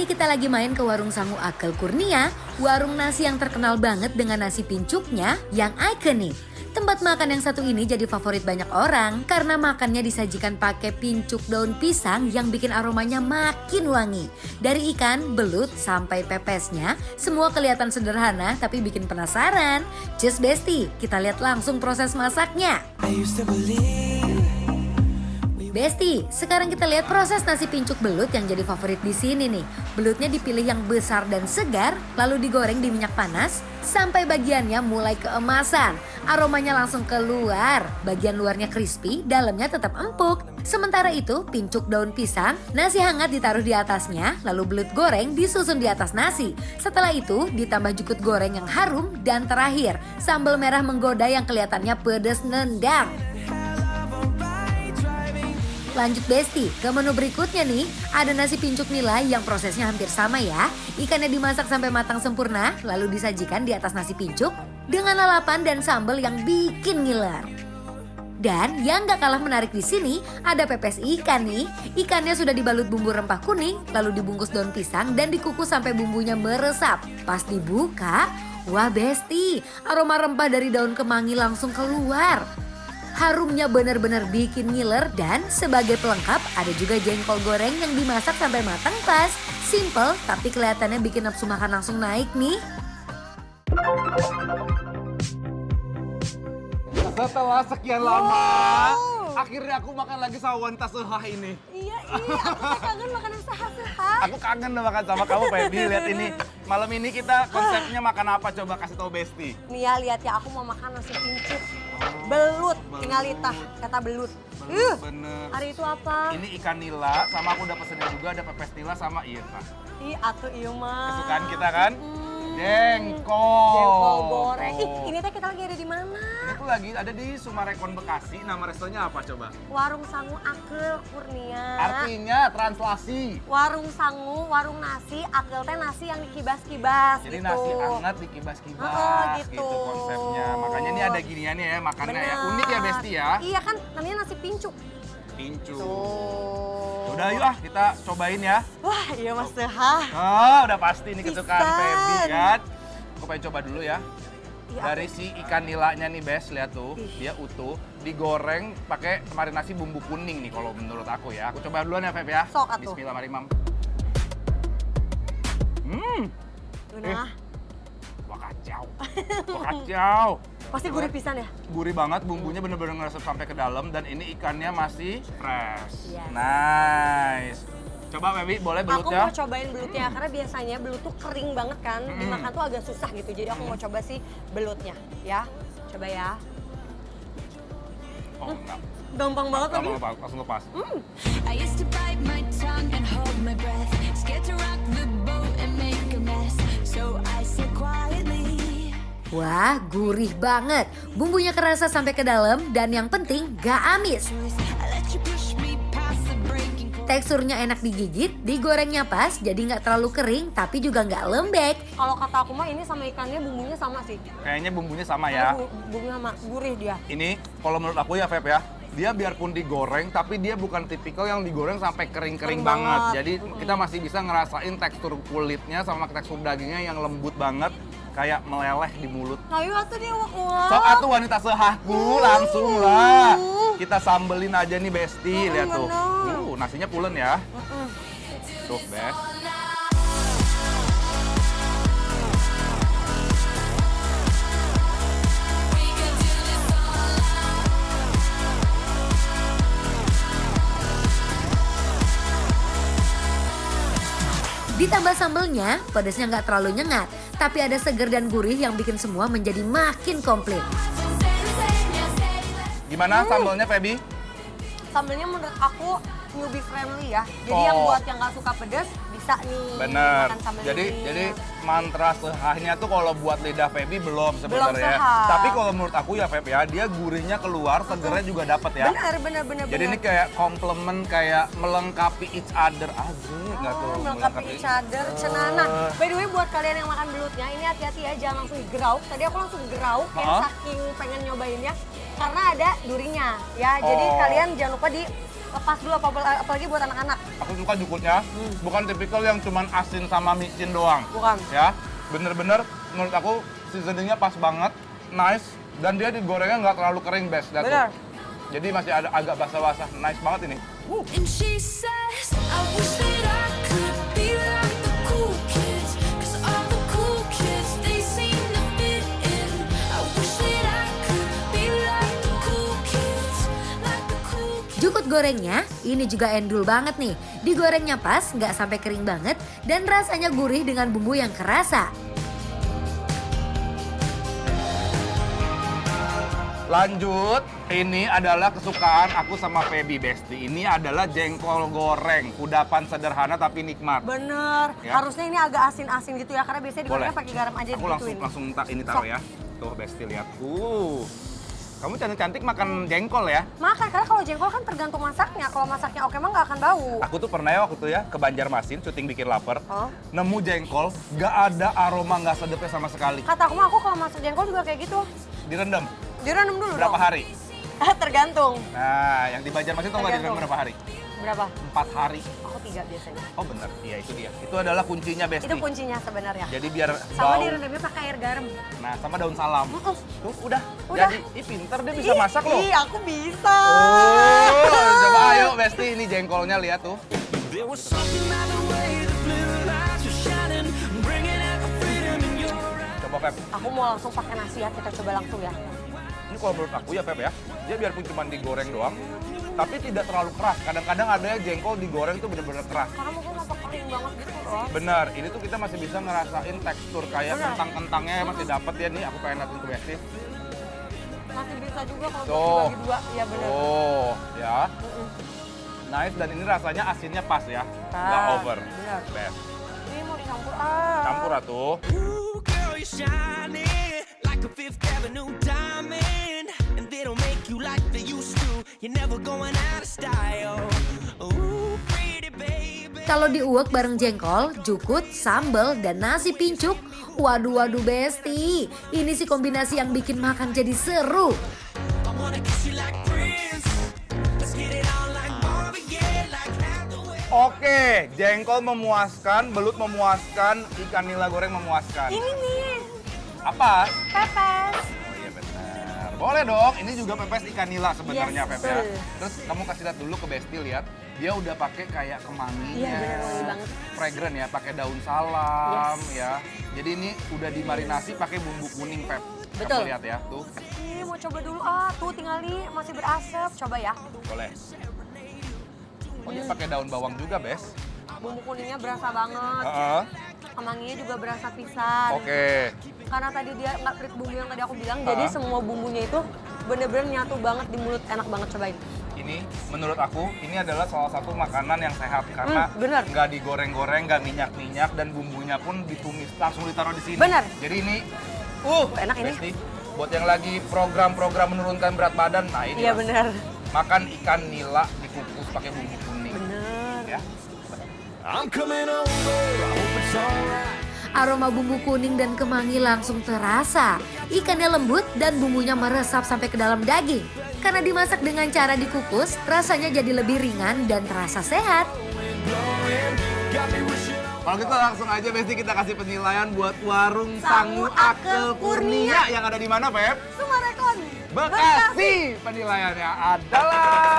ini kita lagi main ke warung Sangu Akel Kurnia, warung nasi yang terkenal banget dengan nasi pincuknya yang ikonik. Tempat makan yang satu ini jadi favorit banyak orang karena makannya disajikan pakai pincuk daun pisang yang bikin aromanya makin wangi. Dari ikan, belut, sampai pepesnya, semua kelihatan sederhana tapi bikin penasaran. Just Besti, kita lihat langsung proses masaknya. Besti, sekarang kita lihat proses nasi pincuk belut yang jadi favorit di sini nih. Belutnya dipilih yang besar dan segar, lalu digoreng di minyak panas sampai bagiannya mulai keemasan. Aromanya langsung keluar, bagian luarnya crispy, dalamnya tetap empuk. Sementara itu, pincuk daun pisang, nasi hangat ditaruh di atasnya, lalu belut goreng disusun di atas nasi. Setelah itu, ditambah jukut goreng yang harum, dan terakhir, sambal merah menggoda yang kelihatannya pedas nendang. Lanjut Besti, ke menu berikutnya nih, ada nasi pincuk nilai yang prosesnya hampir sama ya. Ikannya dimasak sampai matang sempurna, lalu disajikan di atas nasi pincuk dengan lalapan dan sambal yang bikin ngiler. Dan yang gak kalah menarik di sini, ada pepes ikan nih. Ikannya sudah dibalut bumbu rempah kuning, lalu dibungkus daun pisang dan dikukus sampai bumbunya meresap. Pas dibuka, wah Besti, aroma rempah dari daun kemangi langsung keluar. Harumnya benar-benar bikin ngiler dan sebagai pelengkap ada juga jengkol goreng yang dimasak sampai matang pas. Simple tapi kelihatannya bikin nafsu makan langsung naik nih. Setelah sekian lama, akhirnya aku makan lagi sama wanita sehah ini. Iya, aku kangen makanan sehat-sehat. Aku kangen udah makan sama kamu, Feby. Lihat ini, malam ini kita konsepnya makan apa? Coba kasih tahu Besti. Nih ya, lihat ya, aku mau makan nasi pincuk. Belut, tinggal litah, kata belut. Bener. Hari itu apa? Ini ikan nila, sama aku udah pesennya juga ada pepes nila sama Ih, atuh iya mah. kesukaan kita kan? Jengkol. Jengkol goreng. Ih, ini teh kita lagi ada di mana? Ini tuh lagi ada di Sumarekon Bekasi. Nama restonya apa coba? Warung Sangu Akel Kurnia. Artinya translasi. Warung Sangu, warung nasi, akel teh nasi yang dikibas-kibas Jadi gitu. nasi hangat dikibas-kibas gitu. gitu konsepnya. Makanya ini ada giniannya ya makannya ya. Bener. Unik ya Besti ya. Iya kan, namanya nasi pincuk. Pincuk. Tuh. Udah yuk kita cobain ya. Wah, iya Mas Sehah. Oh, udah pasti nih kesukaan Pisan. Feby kan. Aku pengen coba dulu ya. Iya, Dari si ikan nilanya nih Bes, lihat tuh, dia utuh, digoreng pakai marinasi bumbu kuning nih kalau menurut aku ya. Aku coba duluan ya Feb ya. Sok atuh. Bismillahirrahmanirrahim. Nah, Wah kacau. Wah kacau. pasti gurih pisan ya? Gurih banget, bumbunya bener-bener ngeresep sampai ke dalam dan ini ikannya masih fresh. Yes. Nice. Coba Feby, boleh Aku belutnya? mau cobain belutnya karena biasanya belut tuh kering banget kan, dimakan tuh agak susah gitu. Jadi aku mau coba sih belutnya, ya. Coba ya. Oh, enggak. Gampang banget lagi. Langsung lepas. I used to bite my tongue and hold my breath, scared to rock the boat and make a mess. So I said quietly. Wah, gurih banget. Bumbunya kerasa sampai ke dalam dan yang penting gak amis. I let you push me past the breaking point. Teksturnya enak digigit, digorengnya pas, jadi nggak terlalu kering tapi juga nggak lembek. Kalau kata aku mah ini sama ikannya bumbunya sama sih. Kayaknya bumbunya sama ya. Bumbunya sama, gurih dia. Ini kalau menurut aku ya Feb ya, dia biarpun digoreng tapi dia bukan tipikal yang digoreng sampai kering-kering Kering banget. banget. Jadi kita masih bisa ngerasain tekstur kulitnya sama tekstur dagingnya yang lembut banget, kayak meleleh di mulut. Ayo atuh dia wak-wak. Sok atuh wanita sehahku, langsung lah. Kita sambelin aja nih Besti, lihat tuh. bener. Nasinya pulen ya. Tuh, Bes. Ditambah sambelnya, pedasnya nggak terlalu nyengat, tapi ada seger dan gurih yang bikin semua menjadi makin komplit. Gimana sambelnya Feby? Sambelnya menurut aku newbie friendly ya. Jadi yang buat yang nggak suka pedas bisa nih Bener. makan sambal Jadi ini. jadi mantra sehahnya tuh kalau buat lidah Feby belum sebenarnya. sehah. Tapi kalau menurut aku ya Feb ya, dia gurihnya keluar, segernya juga dapat ya. Bener. Jadi ini kayak komplement, kayak melengkapi each other. Asik nggak tuh? melengkapi each other, cenana. By the way buat kalian yang makan belutnya, ini hati-hati ya jangan langsung gerauk. Tadi aku langsung gerauk ya Hah? saking pengen nyobainnya. Karena ada durinya ya. Jadi Oh. kalian jangan lupa di lepas dulu apalagi buat anak-anak. Aku suka jukutnya, bukan tipikal yang cuman asin sama micin doang. Bukan. Ya, bener-bener menurut aku seasoningnya pas banget, nice, dan dia digorengnya nggak terlalu kering, Bes. Lihat tuh. Bener. Jadi masih ada agak basah-basah, nice banget ini. And she says, I wish that I could be like the cool kids. 'Cause all the cool kids, they seem to fit in. I wish that I could be like the cool kids. Like the cool kids. Jukut gorengnya ini juga endul banget nih. Digorengnya pas, nggak sampai kering banget dan rasanya gurih dengan bumbu yang kerasa. Lanjut, ini adalah kesukaan aku sama Feby, Besti. Ini adalah jengkol goreng, kudapan sederhana tapi nikmat. Bener. Ya. Harusnya ini agak asin-asin gitu ya, karena biasanya Boleh. digorengnya pakai garam aja Aku digituin. langsung ini taruh ya. Tuh, Besti lihat. Kamu cantik-cantik makan jengkol ya? Makan, karena kalau jengkol kan tergantung masaknya. Kalau masaknya oke mah nggak akan bau. Aku tuh pernah ya waktu itu ya ke Banjarmasin, syuting bikin lapar. Oh. Nemu jengkol, nggak ada aroma nggak sedapnya sama sekali. Kata aku mah aku kalau masak jengkol juga kayak gitu. Direndam. Direndam dulu Berapa dong. hari? Tergantung. Nah, yang di Banjarmasin tuh nggak direndam Tergantung. berapa hari? Berapa? 4 hari. Aku 3 biasanya. Oh bener, iya itu dia. Itu adalah kuncinya, Besti. Itu kuncinya sebenarnya. Jadi biar Sama bau. direndamnya pakai air garam. Nah, sama daun salam. Tuh, udah. Udah. Jadi, pinter dia bisa masak loh. Ih, aku bisa. Oh, coba ayo Besti, ini jengkolnya lihat tuh. There was something about the way the blue lights were shining, bringing out the freedom in your eyes. Coba Feb. Aku mau langsung pakai nasi ya, kita coba langsung ya. Ini kalau menurut aku ya Feb ya, dia biarpun cuma digoreng doang, tapi tidak terlalu keras. Kadang-kadang ada jengkol digoreng tuh bener-bener keras. Karena mungkin masuk kering banget gitu loh. Bener, ini tuh kita masih bisa ngerasain tekstur kayak Bener. kentang-kentangnya masih dapet ya nih. Aku pengen liatin ke Besti. Masih bisa juga kalau Tuh. buat dibagi dua. Ya bener. Oh, ya. Nice, dan ini rasanya asinnya pas ya, nggak Pas, over. bener. Best. Ini mau dicampur ah. Campur atuh. Ooh, girl, you're shining like a Fifth Avenue diamond, and they don't make you like they used to. You're never going out of style. Ooh, pretty baby. Kalau diuek bareng jengkol, jukut, sambal, dan nasi pincuk, waduh Besti. Ini sih kombinasi yang bikin makan jadi seru. I wanna kiss you like Prince. Let's get it on like Marvin Gaye, like Hathaway. Oke, jengkol memuaskan, belut memuaskan, ikan nila goreng memuaskan. Ini nih, Apa? pepes. Oh iya benar. Boleh dong, ini juga pepes ikan nila sebenarnya Yes, Pep ya. betul. Terus kamu kasih lihat dulu ke Besti, lihat. Dia udah pakai kayak kemanginya. Iya, bener, wangi banget. Fragrant ya, pakai daun salam Yes. ya. Jadi ini udah dimarinasi pakai bumbu kuning Pep. Betul. Kamu lihat ya, tuh. Ih, mau coba dulu ah. Tuh tinggal nih, masih berasap. Coba ya. Boleh. Oh dia pakai daun bawang juga, Bes. Bumbu kuningnya berasa banget. Heeh. Kemanginya juga berasa pisan. Oke. Karena tadi dia nggak pelit bumbu yang tadi aku bilang, jadi semua bumbunya itu bener-bener nyatu banget di mulut, enak banget, cobain. Ini menurut aku ini adalah salah satu makanan yang sehat karena bener. nggak digoreng-goreng, nggak minyak-minyak dan bumbunya pun ditumis langsung ditaruh di sini. Bener. Jadi ini Enak ini. Besti, buat yang lagi program-program menurunkan berat badan, nah ini Iya lah. bener. Makan ikan nila dikukus pakai bumbu kuning. Bener. Ya. I'm coming over, I hope it's alright. Aroma bumbu kuning dan kemangi langsung terasa. Ikannya lembut dan bumbunya meresap sampai ke dalam daging. Karena dimasak dengan cara dikukus, rasanya jadi lebih ringan dan terasa sehat. Got me wishing on Kalau gitu langsung aja Besti kita kasih penilaian buat warung Sangu Sangu Ake Ake Kurnia yang ada di mana, Pep? Sumarekon. Bekasi. Penilaiannya adalah